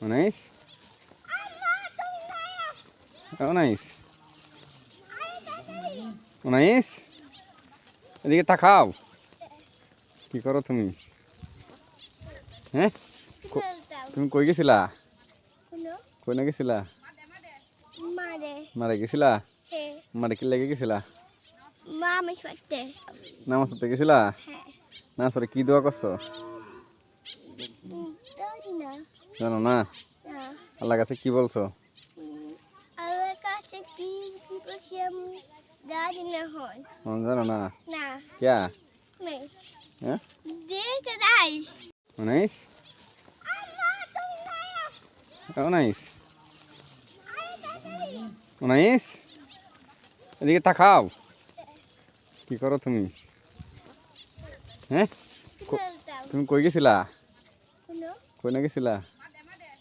অনাইস অনাইস অনাইস এদিকে তাকাও। কি করো তুমি? হ্যাঁ, তুমি কই গেছিলা? কই না গেছিলা? মারে গেছিলা? মারে কি লেগে গেছিলা? নামাজ পড়তে গেছিলা? নামাজ পড়ে কি দোয়া করছো জানো না? আল্লাহ কাছে কি বলছো? জানো না? ক্যা? হ্যাঁ, অনাইস অনাইস অনাইস এদিকে তাকাও। কি করো তুমি? হ্যাঁ, তুমি কই গেছিলা? কই না গেছিলা?